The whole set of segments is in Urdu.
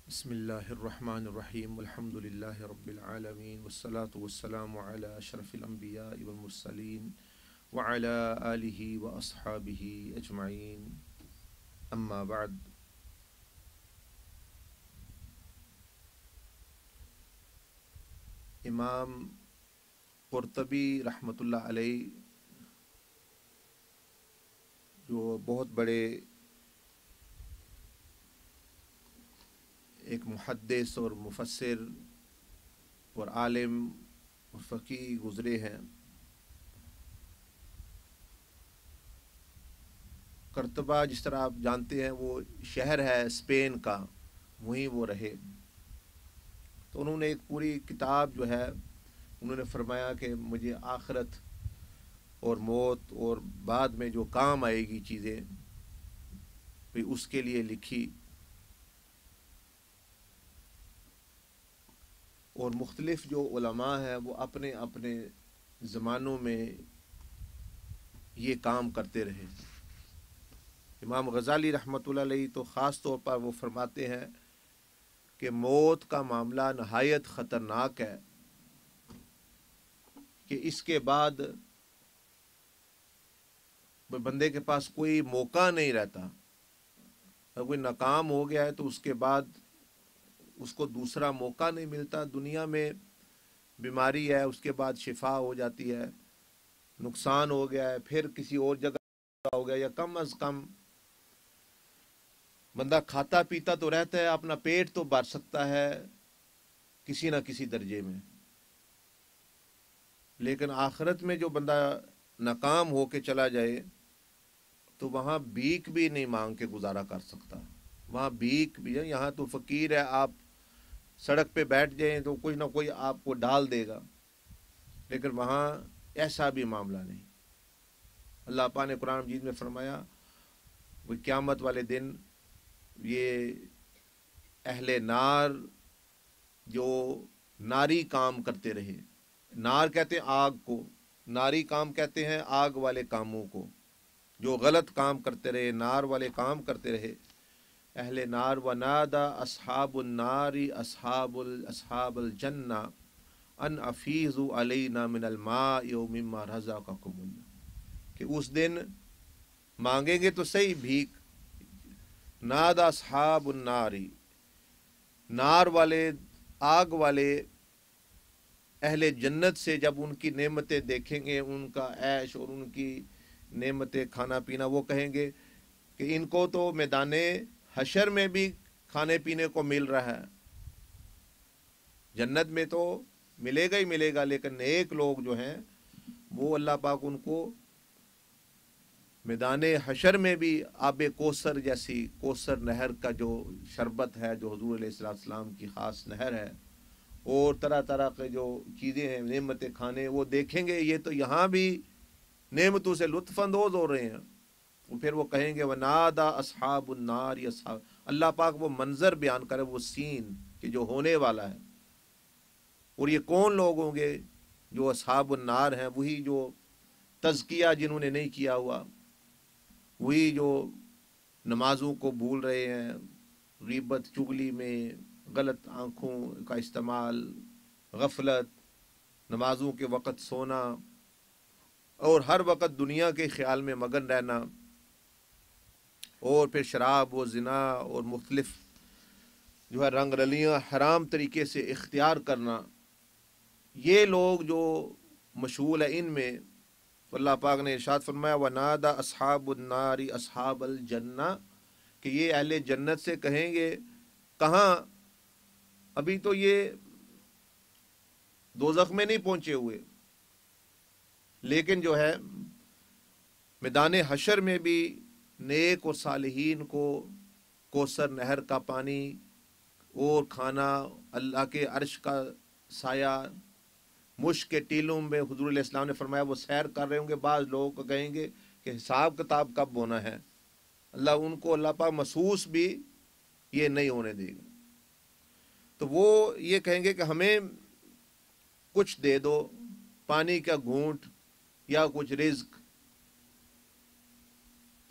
بسم اللہ الرحمن الرحیم الحمد للہ رب العالمین والصلاة والسلام علی اشرف الانبیاء والمرسلین وعلی آلہ واصحابہ اجمعین اما بعد۔ امام قرطبی رحمۃ اللہ علیہ جو بہت بڑے ایک محدث اور مفسر اور عالم اور فقیہ گزرے ہیں، قرطبہ جس طرح آپ جانتے ہیں وہ شہر ہے اسپین کا، وہیں وہ رہے۔ تو انہوں نے ایک پوری کتاب جو ہے انہوں نے فرمایا کہ مجھے آخرت اور موت اور بعد میں جو کام آئے گی چیزیں بھی اس کے لیے لکھی، اور مختلف جو علماء ہیں وہ اپنے اپنے زمانوں میں یہ کام کرتے رہے۔ امام غزالی رحمۃ اللہ علیہ تو خاص طور پر وہ فرماتے ہیں کہ موت کا معاملہ نہایت خطرناک ہے، کہ اس کے بعد بندے کے پاس کوئی موقع نہیں رہتا۔ اگر کوئی ناکام ہو گیا ہے تو اس کے بعد اس کو دوسرا موقع نہیں ملتا۔ دنیا میں بیماری ہے، اس کے بعد شفا ہو جاتی ہے، نقصان ہو گیا ہے پھر کسی اور جگہ ہو گیا، یا کم از کم بندہ کھاتا پیتا تو رہتا ہے، اپنا پیٹ تو بھر سکتا ہے کسی نہ کسی درجے میں، لیکن آخرت میں جو بندہ ناکام ہو کے چلا جائے تو وہاں بھیک بھی نہیں مانگ کے گزارا کر سکتا۔ وہاں بھیک بھی ہے، یہاں تو فقیر ہے، آپ سڑک پہ بیٹھ جائیں تو کوئی نہ کوئی آپ کو ڈال دے گا، لیکن وہاں ایسا بھی معاملہ نہیں۔ اللہ پاک نے قرآن مجید میں فرمایا وہ قیامت والے دن یہ اہل نار جو ناری کام کرتے رہے، نار کہتے ہیں آگ کو، ناری کام کہتے ہیں آگ والے کاموں کو، جو غلط کام کرتے رہے، نار والے کام کرتے رہے، اہل نار ونادا اصحاب النار اصحاب الجنہ ان افیضوا علینا من الماء مما رزقکم اللہ، کہ اس دن مانگیں گے تو صحیح بھیک، نادا اصحاب النار، نار والے آگ والے اہل جنت سے جب ان کی نعمتیں دیکھیں گے، ان کا عیش اور ان کی نعمتیں کھانا پینا، وہ کہیں گے کہ ان کو تو میدان حشر میں بھی کھانے پینے کو مل رہا ہے، جنت میں تو ملے گا ہی ملے گا، لیکن نیک لوگ جو ہیں وہ اللہ پاک ان کو میدان حشر میں بھی آب کوثر جیسی، کوثر نہر کا جو شربت ہے جو حضور علیہ السلام کی خاص نہر ہے، اور طرح طرح کے جو چیزیں ہیں نعمتیں کھانے، وہ دیکھیں گے یہ تو یہاں بھی نعمتوں سے لطف اندوز ہو رہے ہیں۔ پھر وہ کہیں گے وَنَادَا أَصْحَابُ النَّارِ أَصْحَابَ، اللہ پاک وہ منظر بیان کرے، وہ سین کہ جو ہونے والا ہے، اور یہ کون لوگ ہوں گے جو اصحاب النار ہیں؟ وہی جو تزکیہ جنہوں نے نہیں کیا ہوا، وہی جو نمازوں کو بھول رہے ہیں، غیبت چغلی میں، غلط آنکھوں کا استعمال، غفلت، نمازوں کے وقت سونا، اور ہر وقت دنیا کے خیال میں مگن رہنا، اور پھر شراب و زنا اور مختلف جو ہے رنگ رلیاں حرام طریقے سے اختیار کرنا، یہ لوگ جو مشغول ہیں ان میں، اللہ پاک نے ارشاد فرمایا وَنَادَا أَصْحَابُ النَّارِ أَصْحَابَ الْجَنَّةِ، کہ یہ اہل جنت سے کہیں گے کہاں، ابھی تو یہ دوزخ میں نہیں پہنچے ہوئے، لیکن جو ہے میدان حشر میں بھی نیک اور صالحین کو کوثر نہر کا پانی اور کھانا، اللہ کے عرش کا سایہ، مشک کے ٹیلوں میں حضور علیہ السلام نے فرمایا وہ سیر کر رہے ہوں گے۔ بعض لوگوں کو کہیں گے کہ حساب کتاب کب ہونا ہے، اللہ ان کو اللہ پاک محسوس بھی یہ نہیں ہونے دے گا، تو وہ یہ کہیں گے کہ ہمیں کچھ دے دو، پانی کا گھونٹ یا کچھ رزق،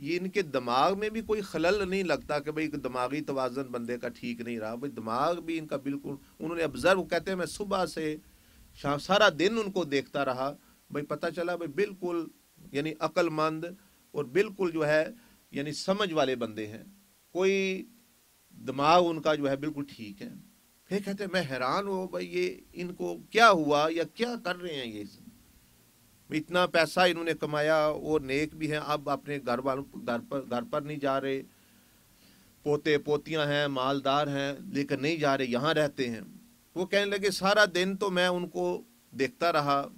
یہ ان کے دماغ میں بھی کوئی خلل نہیں لگتا کہ بھئی دماغی توازن بندے کا ٹھیک نہیں رہا، بھئی دماغ بھی ان کا بالکل، انہوں نے آبزرو، کہتے ہیں میں صبح سے شام سارا دن ان کو دیکھتا رہا، بھئی پتہ چلا بھئی بالکل یعنی عقل مند اور بالکل جو ہے یعنی سمجھ والے بندے ہیں، کوئی دماغ ان کا جو ہے بالکل ٹھیک ہے۔ پھر کہتے ہیں میں حیران ہوں بھئی یہ ان کو کیا ہوا یا کیا کر رہے ہیں یہ، اتنا پیسہ انہوں نے کمایا، وہ نیک بھی ہیں، اب اپنے گھر پر نہیں جا رہے، پوتے پوتیاں ہیں، مالدار ہیں، لیکن نہیں جا رہے، یہاں رہتے ہیں۔ وہ کہنے لگے سارا دن تو میں ان کو دیکھتا رہا،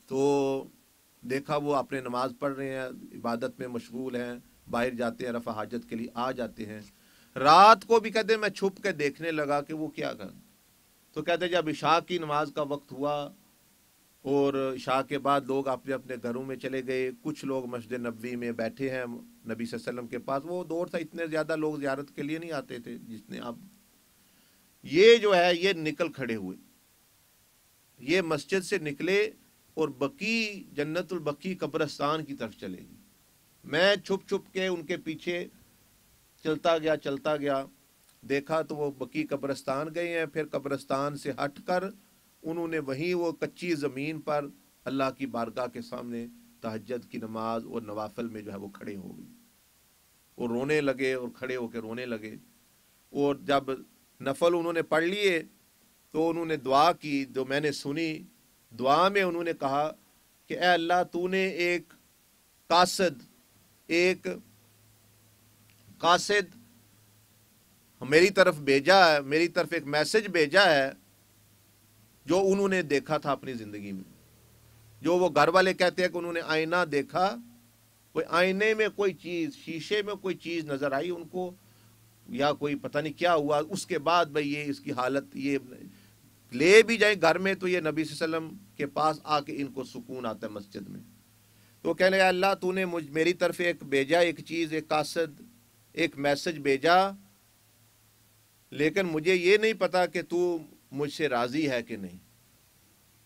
تو دیکھا وہ اپنے نماز پڑھ رہے ہیں، عبادت میں مشغول ہیں، باہر جاتے ہیں رفع حاجت کے لیے، آ جاتے ہیں۔ رات کو بھی کہتے ہیں میں چھپ کے دیکھنے لگا کہ وہ کیا کر، تو کہتے ہیں جب عشاء کی نماز کا وقت ہوا اور عشاء کے بعد لوگ اپنے اپنے گھروں میں چلے گئے، کچھ لوگ مسجد نبوی میں بیٹھے ہیں نبی صلی اللہ علیہ وسلم کے پاس، وہ دور تھا اتنے زیادہ لوگ زیارت کے لیے نہیں آتے تھے جتنے اب، یہ جو ہے یہ نکل کھڑے ہوئے، یہ مسجد سے نکلے اور بقی جنت البقی قبرستان کی طرف چلے گی۔ میں چھپ چھپ کے ان کے پیچھے چلتا گیا، دیکھا تو وہ بقی قبرستان گئے ہیں، پھر قبرستان سے ہٹ کر انہوں نے وہیں وہ کچی زمین پر اللہ کی بارگاہ کے سامنے تہجد کی نماز اور نوافل میں جو ہے وہ کھڑے ہو گئے اور رونے لگے، اور کھڑے ہو کے رونے لگے، اور جب نفل انہوں نے پڑھ لیے تو انہوں نے دعا کی جو میں نے سنی، دعا میں انہوں نے کہا کہ اے اللہ تو نے ایک قاصد میری طرف بھیجا ہے، میری طرف ایک میسج بھیجا ہے جو انہوں نے دیکھا تھا اپنی زندگی میں، جو وہ گھر والے کہتے ہیں کہ انہوں نے آئینہ دیکھا، کوئی آئینے میں کوئی چیز، شیشے میں کوئی چیز نظر آئی ان کو، یا کوئی پتہ نہیں کیا ہوا، اس کے بعد بھئی یہ اس کی حالت، یہ لے بھی جائیں گھر میں تو یہ نبی صلی اللہ علیہ وسلم کے پاس آ کے ان کو سکون آتا ہے مسجد میں۔ تو کہنے لگا اللہ تو نے میری طرف ایک بھیجا، ایک چیز، ایک قاصد، ایک میسج بھیجا، لیکن مجھے یہ نہیں پتا کہ تو مجھ سے راضی ہے کہ نہیں۔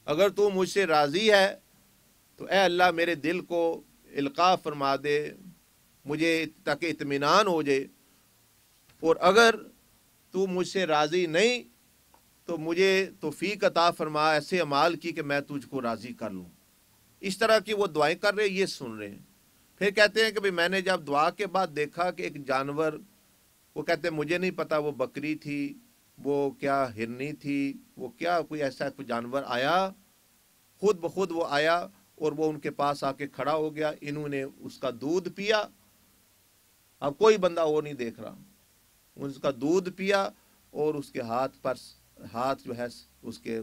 اگر تو مجھ سے راضی ہے تو اے اللہ میرے دل کو القاء فرما دے، مجھے تاکہ اطمینان ہو جائے، اور اگر تو مجھ سے راضی نہیں تو مجھے توفیق عطا فرما ایسے اعمال کی کہ میں تجھ کو راضی کر لوں۔ اس طرح کی وہ دعائیں کر رہے، یہ سن رہے ہیں۔ پھر کہتے ہیں کہ میں نے جب دعا کے بعد دیکھا کہ ایک جانور، وہ کہتے ہیں مجھے نہیں پتا وہ بکری تھی، وہ کیا ہرنی تھی، وہ کیا کوئی ایسا کوئی جانور آیا، خود بخود وہ آیا اور وہ ان کے پاس آ کے کھڑا ہو گیا، انہوں نے اس کا دودھ پیا، اب کوئی بندہ وہ نہیں دیکھ رہا، اس کا دودھ پیا اور اس کے ہاتھ جو ہے اس کے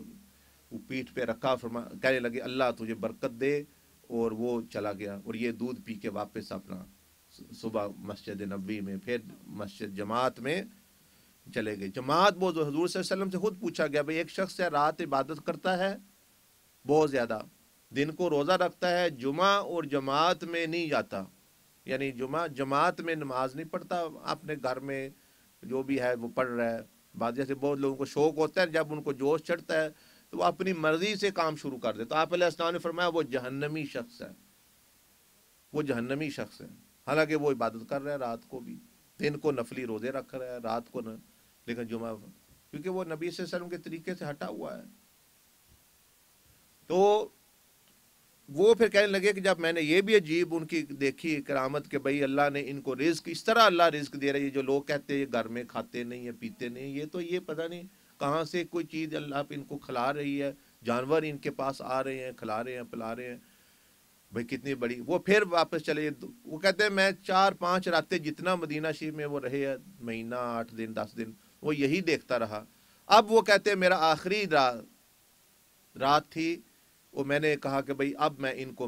پیٹھ پہ رکھا، کہنے لگے اللہ تجھے برکت دے، اور وہ چلا گیا، اور یہ دودھ پی کے واپس اپنا صبح مسجد نبوی میں، پھر مسجد جماعت میں چلے گئے۔ جماعت وہ جو حضور صلی اللہ علیہ وسلم سے خود پوچھا گیا بھئی ایک شخص ہے رات عبادت کرتا ہے بہت زیادہ، دن کو روزہ رکھتا ہے، جمعہ اور جماعت میں نہیں جاتا، یعنی جماعت میں نماز نہیں پڑھتا، اپنے گھر میں جو بھی ہے وہ پڑھ رہا ہے۔ بعض جیسے بہت لوگوں کو شوق ہوتا ہے، جب ان کو جوش چڑھتا ہے تو وہ اپنی مرضی سے کام شروع کر دیتا۔ آپ علیہ السلام نے فرمایا وہ جہنمی شخص ہے، وہ جہنمی شخص ہے، حالانکہ وہ عبادت کر رہا ہے رات کو بھی، دن کو نفلی روزے رکھ رہا ہے، رات کو نہ، لیکن جمعہ، کیونکہ وہ نبی صلی اللہ علیہ وسلم کے طریقے سے ہٹا ہوا ہے۔ تو وہ پھر کہنے لگے کہ جب میں نے یہ بھی عجیب ان کی دیکھی کرامت کہ بھئی اللہ نے ان کو رزق اس طرح اللہ رزق دے رہا ہے، جو لوگ کہتے ہیں یہ گھر میں کھاتے نہیں ہیں پیتے نہیں، یہ تو یہ پتہ نہیں کہاں سے کوئی چیز اللہ ان کو کھلا رہی ہے، جانور ان کے پاس آ رہے ہیں، کھلا رہے ہیں، پلا رہے ہیں، بھئی کتنی بڑی۔ وہ پھر واپس چلے، وہ کہتے ہیں میں 4-5 راتیں جتنا مدینہ شریف میں وہ رہے ہیں، مہینہ 8 دن 10 دن، وہ یہی دیکھتا رہا۔ اب وہ کہتے ہیں میرا آخری رات تھی، وہ میں نے کہا کہ بھئی اب میں ان کو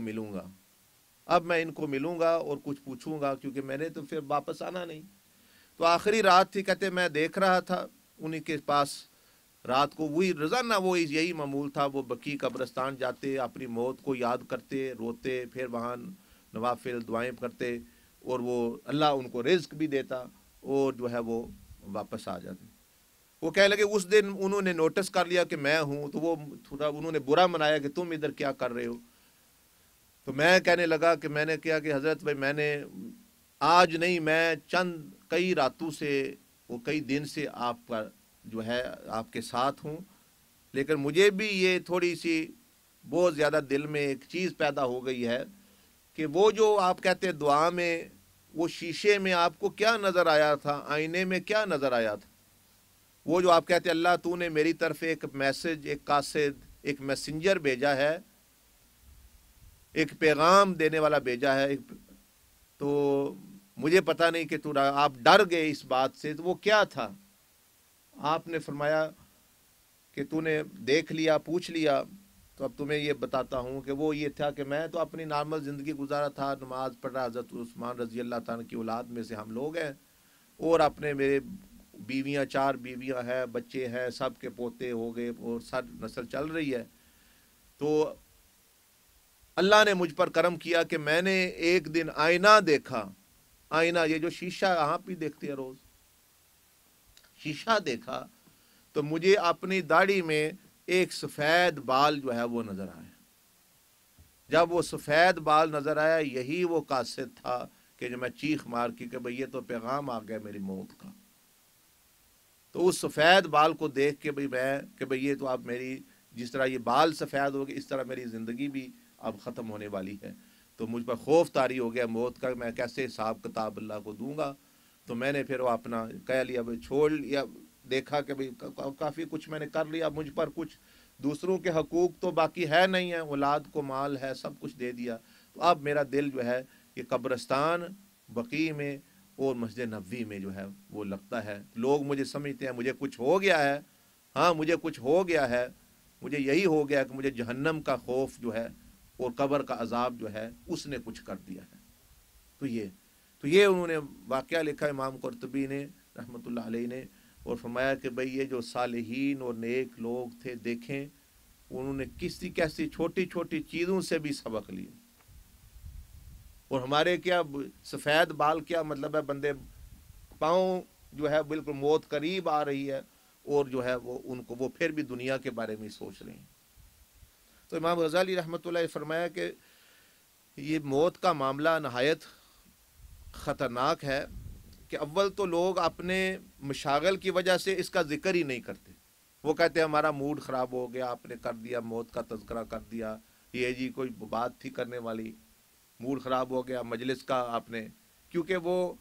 ملوں گا اور کچھ پوچھوں گا، کیونکہ میں نے تو پھر واپس آنا نہیں۔ تو آخری رات تھی، کہتے میں دیکھ رہا تھا انہی کے پاس، رات کو وہی روزانہ وہ یہی معمول تھا، وہ بقی قبرستان جاتے، اپنی موت کو یاد کرتے، روتے، پھر وہاں نوافل دعائیں کرتے، اور وہ اللہ ان کو رزق بھی دیتا، اور جو ہے وہ واپس آ جاتے۔ وہ کہنے لگے اس دن انہوں نے نوٹس کر لیا کہ میں ہوں، تو وہ تھوڑا انہوں نے برا منایا کہ تم ادھر کیا کر رہے ہو۔ تو میں کہنے لگا کہ میں نے کیا کہ حضرت بھائی میں نے آج نہیں، میں چند کئی راتوں سے وہ کئی دن سے آپ کا جو ہے آپ کے ساتھ ہوں، لیکن مجھے بھی یہ تھوڑی سی بہت زیادہ دل میں ایک چیز پیدا ہو گئی ہے کہ وہ جو آپ کہتے ہیں دعا میں، وہ شیشے میں آپ کو کیا نظر آیا تھا، آئینے میں کیا نظر آیا تھا، وہ جو آپ کہتے ہیں اللہ تو نے میری طرف ایک میسج، ایک قاصد، ایک میسنجر بھیجا ہے، ایک پیغام دینے والا بھیجا ہے، تو مجھے پتہ نہیں کہ آپ ڈر گئے اس بات سے، تو وہ کیا تھا؟ آپ نے فرمایا کہ تو نے دیکھ لیا، پوچھ لیا، تو اب تمہیں یہ بتاتا ہوں کہ وہ یہ تھا کہ میں تو اپنی نارمل زندگی گزارا تھا، نماز پڑھ رہا، حضرت عثمان رضی اللہ تعالیٰ کی اولاد میں سے ہم لوگ ہیں، اور اپنے میرے بیویاں 4 بیویاں ہیں، بچے ہیں، سب کے پوتے ہو گئے اور سر نسل چل رہی ہے۔ تو اللہ نے مجھ پر کرم کیا کہ میں نے ایک دن آئینہ دیکھا، آئینہ یہ جو شیشہ آپ بھی دیکھتے ہیں روز، شیشہ دیکھا تو مجھے اپنی داڑھی میں ایک سفید بال جو ہے وہ نظر آیا۔ جب وہ سفید بال نظر آیا، یہی وہ قاصد تھا کہ جو میں چیخ مار کی کہ بھئی یہ تو پیغام آ گیا میری موت کا۔ تو اس سفید بال کو دیکھ کے بھئی یہ تو اب میری، جس طرح یہ بال سفید ہو گئے اس طرح میری زندگی بھی اب ختم ہونے والی ہے۔ تو مجھ پر خوف طاری ہو گیا موت کا، میں کیسے حساب کتاب اللہ کو دوں گا۔ تو میں نے پھر وہ اپنا کہہ لیا، چھوڑ لیا، دیکھا کہ بھئی کافی کچھ میں نے کر لیا، مجھ پر کچھ دوسروں کے حقوق تو باقی ہے نہیں ہے، اولاد کو مال ہے، سب کچھ دے دیا، تو اب میرا دل جو ہے کہ قبرستان بقیع میں اور مسجد نبوی میں جو ہے وہ لگتا ہے۔ لوگ مجھے سمجھتے ہیں مجھے کچھ ہو گیا ہے، ہاں مجھے کچھ ہو گیا ہے، مجھے یہی ہو گیا کہ مجھے جہنم کا خوف جو ہے اور قبر کا عذاب جو ہے اس نے کچھ کر دیا ہے۔ تو یہ انہوں نے واقعہ لکھا امام قرطبی نے رحمۃ اللہ علیہ نے، اور فرمایا کہ بھئی یہ جو صالحین اور نیک لوگ تھے، دیکھیں انہوں نے کیسی چھوٹی چھوٹی چیزوں سے بھی سبق لیے۔ اور ہمارے کیا سفید بال کیا مطلب ہے، بندے پاؤں جو ہے بالکل موت قریب آ رہی ہے اور جو ہے وہ ان کو وہ پھر بھی دنیا کے بارے میں سوچ رہے ہیں۔ تو امام غزالی رحمۃ اللہ فرمایا کہ یہ موت کا معاملہ نہایت خطرناک ہے کہ اول تو لوگ اپنے مشاغل کی وجہ سے اس کا ذکر ہی نہیں کرتے۔ وہ کہتے ہیں ہمارا موڈ خراب ہو گیا، آپ نے کر دیا، موت کا تذکرہ کر دیا، یہ جی کوئی بات تھی کرنے والی، موڈ خراب ہو گیا مجلس کا آپ نے، کیونکہ وہ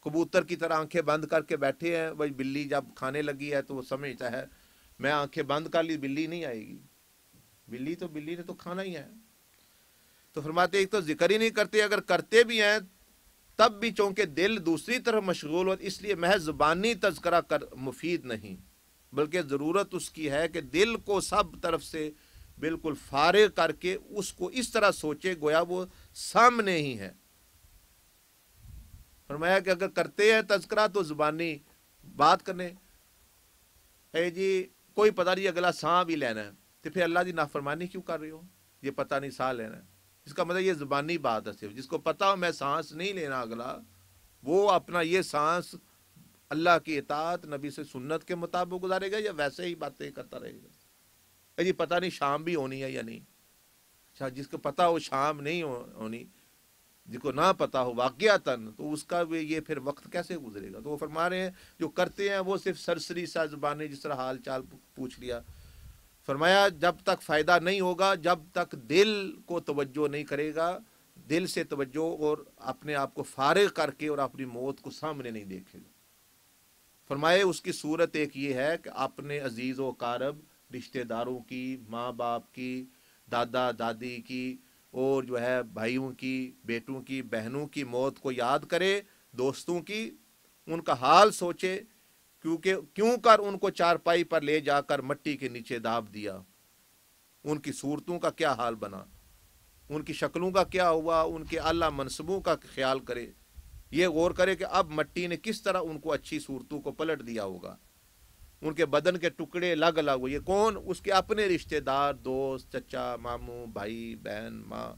کبوتر کی طرح آنکھیں بند کر کے بیٹھے ہیں، وہی بلی جب کھانے لگی ہے تو وہ سمجھتا ہے میں آنکھیں بند کر لی بلی نہیں آئے گی، بلی نے تو کھانا ہی ہے۔ تو فرماتے ایک تو ذکر ہی نہیں کرتے، اگر کرتے بھی ہیں تب بھی چونکہ دل دوسری طرف مشغول ہو، اس لیے محض زبانی تذکرہ کر مفید نہیں، بلکہ ضرورت اس کی ہے کہ دل کو سب طرف سے بالکل فارغ کر کے اس کو اس طرح سوچے گویا وہ سامنے ہی ہے۔ فرمایا کہ اگر کرتے ہیں تذکرہ تو زبانی بات کرنے، اے جی کوئی پتہ نہیں اگلا سانس بھی لینا ہے، تو پھر اللہ دی نافرمانی کیوں کر رہے ہو؟ یہ پتہ نہیں سانس لینا ہے، اس کا مطلب یہ زبانی بات ہے صرف۔ جس کو پتہ ہو میں سانس نہیں لینا اگلا، وہ اپنا یہ سانس اللہ کی اطاعت نبی سے سنت کے مطابق گزارے گا یا ویسے ہی باتیں کرتا رہے گا؟ جی پتہ نہیں شام بھی ہونی ہے یا نہیں۔ اچھا جس کو پتہ ہو شام نہیں ہونی، جس کو نہ پتہ ہو واقعتاً، تو اس کا بھی یہ پھر وقت کیسے گزرے گا؟ تو وہ فرما رہے ہیں جو کرتے ہیں وہ صرف سرسری سا زبانی جس طرح حال چال پوچھ لیا۔ فرمایا جب تک فائدہ نہیں ہوگا، جب تک دل کو توجہ نہیں کرے گا، دل سے توجہ اور اپنے آپ کو فارغ کر کے اور اپنی موت کو سامنے نہیں دیکھے گا۔ فرمائے اس کی صورت ایک یہ ہے کہ اپنے عزیز و اقارب، رشتہ داروں کی، ماں باپ کی، دادا دادی کی، اور جو ہے بھائیوں کی، بیٹوں کی، بہنوں کی موت کو یاد کرے، دوستوں کی، ان کا حال سوچے، کیونکہ کیوں کر ان کو چارپائی پر لے جا کر مٹی کے نیچے داب دیا، ان کی صورتوں کا کیا حال بنا، ان کی شکلوں کا کیا ہوا، ان کے اعلیٰ منصبوں کا خیال کرے، یہ غور کرے کہ اب مٹی نے کس طرح ان کو اچھی صورتوں کو پلٹ دیا ہوگا، ان کے بدن کے ٹکڑے لگ ہوئے، یہ کون؟ اس کے اپنے رشتہ دار، دوست، چچا، ماموں، بھائی، بہن، ماں،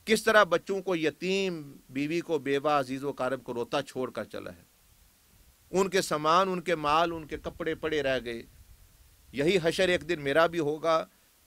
کس طرح بچوں کو یتیم، بیوی کو بیوہ، عزیز و اقارب کو روتا چھوڑ کر چلا ہے، ان کے سامان، ان کے مال، ان کے کپڑے پڑے رہ گئے۔ یہی حشر ایک دن میرا بھی ہوگا،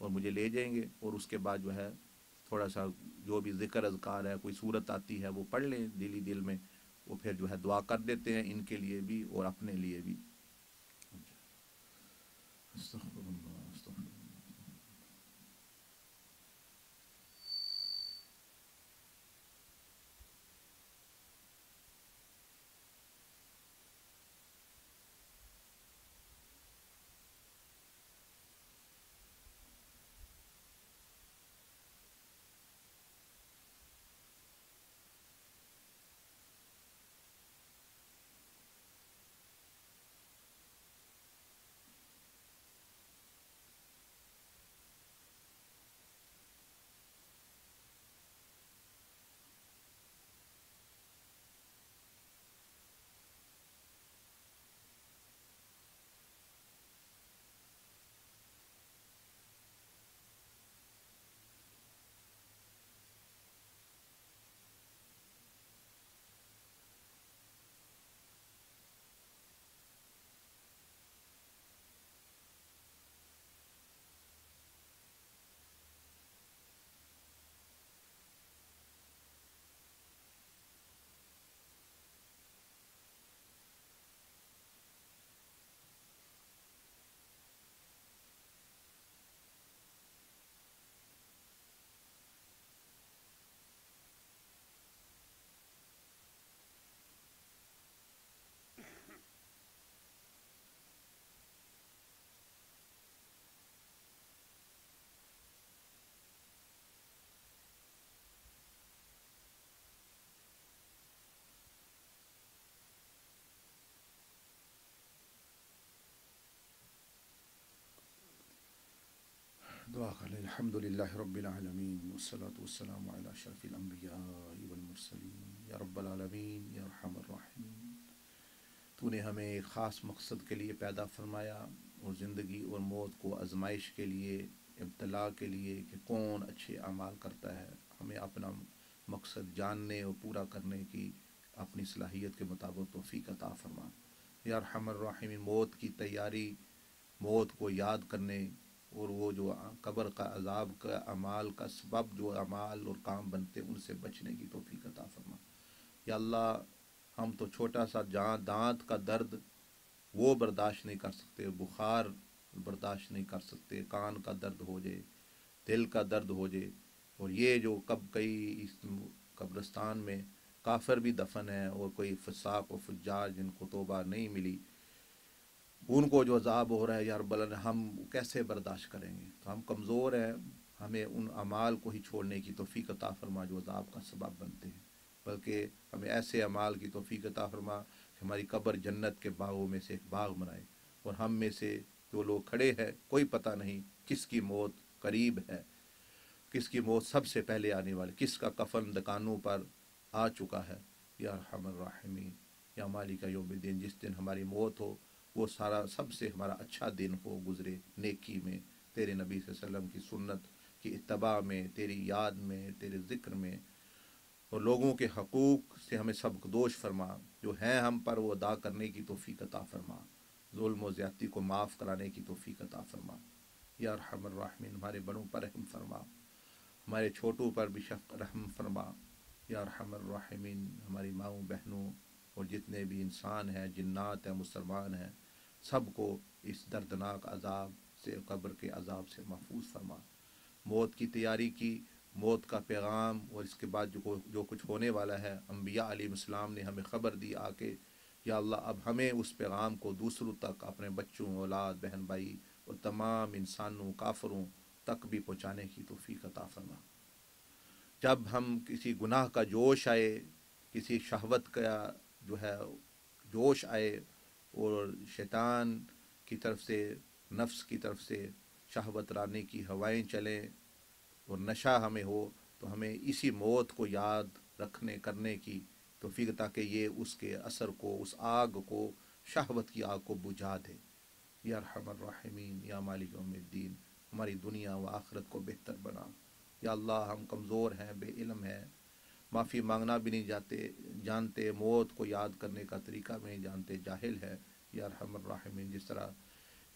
اور مجھے لے جائیں گے، اور اس کے بعد جو ہے تھوڑا سا جو بھی ذکر اذکار ہے، کوئی صورت آتی ہے وہ پڑھ لیں دلی دل میں، وہ پھر جو ہے دعا کر دیتے ہیں ان کے لیے بھی اور اپنے لیے بھی۔ استغفر اللہ، استغفر اللہ۔ دعا کر لیں۔ الحمد للہ رب العالمین والصلاة والسلام علی اشرف الانبیاء والمرسلین، یا رب العالمین یا ارحم الراحمین۔ تو نے ہمیں ایک خاص مقصد کے لیے پیدا فرمایا، اور زندگی اور موت کو آزمائش کے لیے، ابتلاء کے لیے کہ کون اچھے اعمال کرتا ہے۔ ہمیں اپنا مقصد جاننے اور پورا کرنے کی اپنی صلاحیت کے مطابق توفیق عطا فرما۔ یا ارحم الراحمین، موت کی تیاری، موت کو یاد کرنے، اور وہ جو قبر کا عذاب کا اعمال کا سبب جو اعمال اور کام بنتے ان سے بچنے کی توفیق عطا فرما۔ یا اللہ، ہم تو چھوٹا سا دانت کا درد وہ برداشت نہیں کر سکتے، بخار برداشت نہیں کر سکتے، کان کا درد ہو جائے، دل کا درد ہو جائے، اور یہ جو کئی اس قبرستان میں کافر بھی دفن ہیں، اور کوئی فساق و فجار جن کو توبہ نہیں ملی، ان کو جو عذاب ہو رہا ہے، یا رب العالمین ہم کیسے برداشت کریں گے؟ تو ہم کمزور ہیں، ہمیں ان اعمال کو ہی چھوڑنے کی توفیق عطا فرما جو عذاب کا سبب بنتے ہیں، بلکہ ہمیں ایسے اعمال کی توفیق عطا فرما کہ ہماری قبر جنت کے باغوں میں سے ایک باغ بنائے، اور ہم میں سے جو لوگ کھڑے ہیں کوئی پتہ نہیں کس کی موت قریب ہے، کس کی موت سب سے پہلے آنے والی، کس کا کفن دکانوں پر آ چکا ہے۔ یا ارحم الراحمین، یا مالک یوم الدین، جس دن ہماری موت ہو وہ سارا سب سے ہمارا اچھا دن ہو، گزرے نیکی میں، تیرے نبی صلی اللہ علیہ وسلم کی سنت کی اتباع میں، تیری یاد میں، تیرے ذکر میں، اور لوگوں کے حقوق سے ہمیں سبکدوش فرما، جو ہیں ہم پر وہ ادا کرنے کی توفیق عطا فرما، ظلم و زیادتی کو معاف کرانے کی توفیق عطا فرما۔ یا ارحم الراحمین، ہمارے بڑوں پر رحم فرما، ہمارے چھوٹوں پر بھی رحم فرما۔ یا ارحم الراحمین، ہماری ماؤں بہنوں اور جتنے بھی انسان ہیں، جنات ہیں، مسلمان ہیں، سب کو اس دردناک عذاب سے، قبر کے عذاب سے محفوظ فرما۔ موت کی تیاری کی، موت کا پیغام اور اس کے بعد جو کچھ ہونے والا ہے، انبیاء علیہ السلام نے ہمیں خبر دی آ کے، یا اللہ اب ہمیں اس پیغام کو دوسروں تک، اپنے بچوں، اولاد، بہن بھائی اور تمام انسانوں، کافروں تک بھی پہنچانے کی توفیق عطا فرما۔ جب ہم کسی گناہ کا جوش آئے، کسی شہوت کا جو ہے جوش آئے، اور شیطان کی طرف سے، نفس کی طرف سے شہوت رانے کی ہوائیں چلیں اور نشہ ہمیں ہو، تو ہمیں اسی موت کو یاد رکھنے کرنے کی توفیق، تاکہ یہ اس کے اثر کو، اس آگ کو، شہوت کی آگ کو بجھا دے۔ یا ارحم الراحمین، یا مالک یوم الدین، ہماری دنیا و آخرت کو بہتر بنا۔ یا اللہ، ہم کمزور ہیں، بے علم ہیں، معافی مانگنا بھی نہیں جانتے، موت کو یاد کرنے کا طریقہ بھی نہیں جانتے، جاہل ہے۔ یا ارحم الراحمین، جس طرح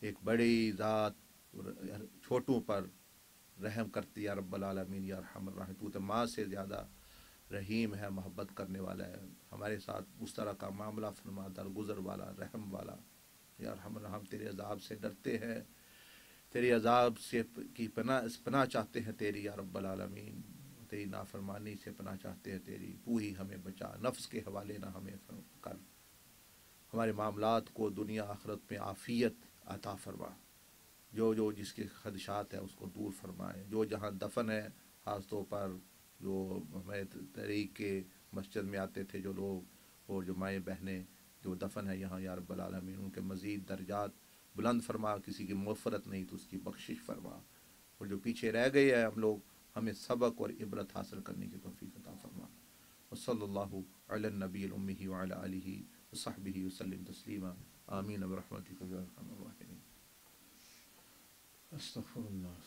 ایک بڑی ذات چھوٹوں پر رحم کرتی یا رب العالمین یا ارحم الراحمین، تو ماں سے زیادہ رحیم ہے، محبت کرنے والا ہے، ہمارے ساتھ اس طرح کا معاملہ فرما، درگزر والا، رحم والا یا ارحم الرحم، تیرے عذاب سے ڈرتے ہیں، تیری عذاب سے کی پناہ چاہتے ہیں تیری یا رب العالمین، تیری نافرمانی سے پناہ چاہتے ہیں تیری، تو ہی ہمیں بچا، نفس کے حوالے نہ ہمیں کر، ہمارے معاملات کو دنیا آخرت میں عافیت عطا فرما، جو جو جس کے خدشات ہیں اس کو دور فرمائے، جو جہاں دفن ہے، خاص طور پر جو ہمیں تحریک کے مسجد میں آتے تھے جو لوگ اور جو مائیں بہنیں جو دفن ہے یہاں یا رب العالمین، ان کے مزید درجات بلند فرما، کسی کی مغفرت نہیں تو اس کی بخشش فرما، اور جو پیچھے رہ گئے ہیں ہم لوگ، ہمیں سبق اور عبرت حاصل کرنے کی توفیق عطا فرما، وصلی اللہ علی النبی الأمی وعلی آلہ وصحبہ وسلم تسلیما، آمین برحمتک یا ارحم الراحمین۔ استغفر اللہ